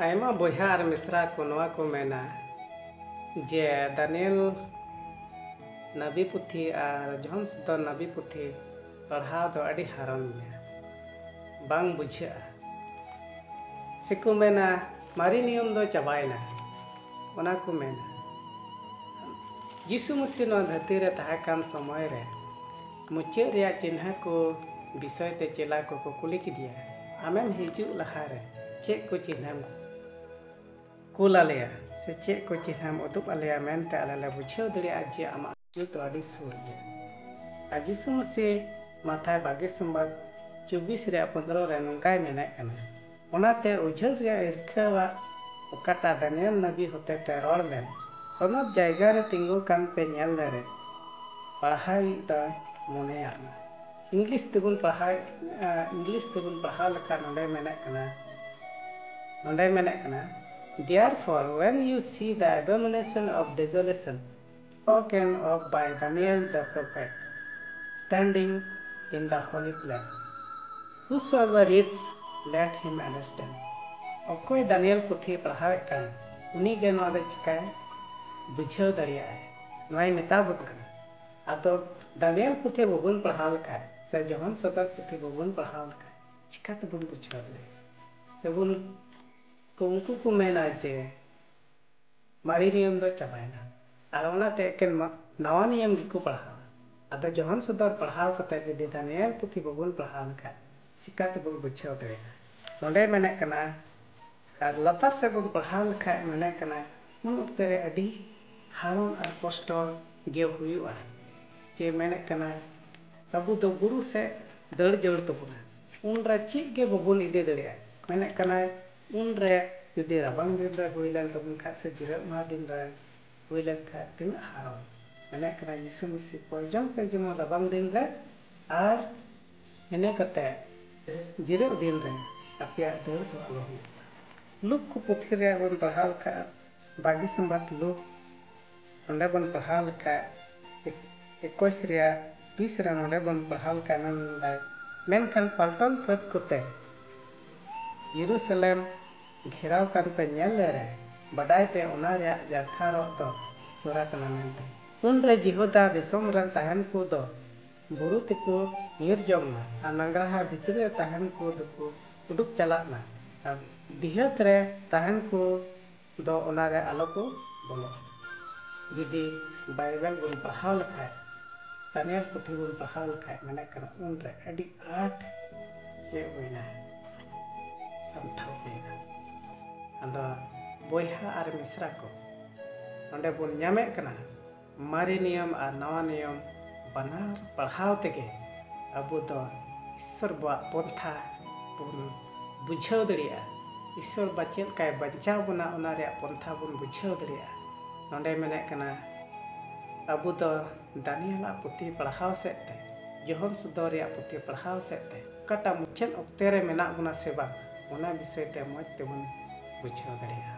आयमा बोहा और मिश्रा को नवा को मेना जे दानियल नबी पुथी और जहन सुदर नबी पुथी पढ़ाव दो अड़ी हारन में बांग बुझा सिको मेना मारी नियम दो चबायना ओना को मेना यीशु मसीह नो धरती रे तहाकान समय रे मुचे रिया चिन्ह को विषय ते चेला को कुली किदिया आमेम हिजु लहा रे चेक को चिन्ह कुलालेया से चेक को चिन्ह उदुप आलेया मेनते आले बुझाव दड़िया जे आमा तो अड़ी सुर गया यीशु मसीह माथा बागे संबाद 24 रे 15 रे नंकाय मेने कना ओनाते उजल रे इरखावा ओकाटा दानियल नबी होते ते रोड में सोनब जायगा रे तिंगु कान पे नेल रे पढ़ाई द मोने आना इंग्लिश तेबुन पढ़ा लखा नंदे मेने कना therefore when you see the abomination of desolation spoken of by Daniel the prophet standing in the holy place whosoever reads let him understand ओकोई दानियल पुथी पढ़ावे कान उनी गे नोआ दे चिकाय बुझाव दड़िया नोय मेताबक आतो दानियल पुथी बबुन पढ़ाव का से जहन सदर पुथी बबुन पढ़ाव का चिकाते बुन बुझाव ले सेबुन उनको को मेना जे मारी नियम दो चबायना और ओनाते एकेन नवा नियम गिको पढ़ाव आदो जहन सदर पढ़ाव कते जदि दानियल पुथी बबुन पढ़ाव का चिकाते बुन बुझाव दे नोंडे मेने कना और लतार से बुन पढ़ाव लखा मेने कना उन उक्ते अडी हारों और कष्ट गे हुआ जे मेने कना अबु दो गुरु से दड़ जड़ तबुना उन रा चिक गे बबुन इदे दड़िया मेने कना उन रे जुदी राबांग दिन रे हुइलन तबुन खा से जिरक मा दिन रे हुइलन खा तिन हारों मेने कना यीशु मसीह पजम पे जम राबांग दिन रे आर मेने कते जिरक दिन रे अपिया दड़ तो आलो लुक को पुथी रे बन पढ़ाव का बागी संबाद लुक ओंडे बन पढ़ाव का 21 रे 20 रे ओंडे बन पढ़ाव का मेनखान पलटन फत कोते यरूशलेम घेराव कान पे नेल रे बडाय पे ओना रे जरखारो तो सोरा कना मेनते उन रे जिहोदा दिसोम रे तहन को दो बुरु तिको नीर जमना आ नंगराहा भितरे तहन को दको उडुक चलाना आ दिहत रे तहन को दो ओना रे आलो को बोलो यदि बाइबल बुन पढ़ाव लखा दानियल पुथी बुन पढ़ाव लखा माने कना उन रे अडी आठ के होइना समठाव होइना आदा बोहा और मिश्रा को ओंडे बुन ᱧᱟᱢᱮ कना मारी नियम और नवा नियम बनार पढ़ाव तेगे अबु दो ईश्वर बा पंथा बुन बुझाव दड़िया ईश्वर बा चेल काय बचाव बना ओना रे पंथा बुन बुझाव दड़िया नोंडे मेने कना अबु दो दानियल पुथी पढ़ाव सेते जहन सुदर रे पुथी पढ़ाव सेते कटा मुचन ओक्ते रे मेना बुना सेबा ओना विषय ते मज तेबुन बुझाव दड़िया।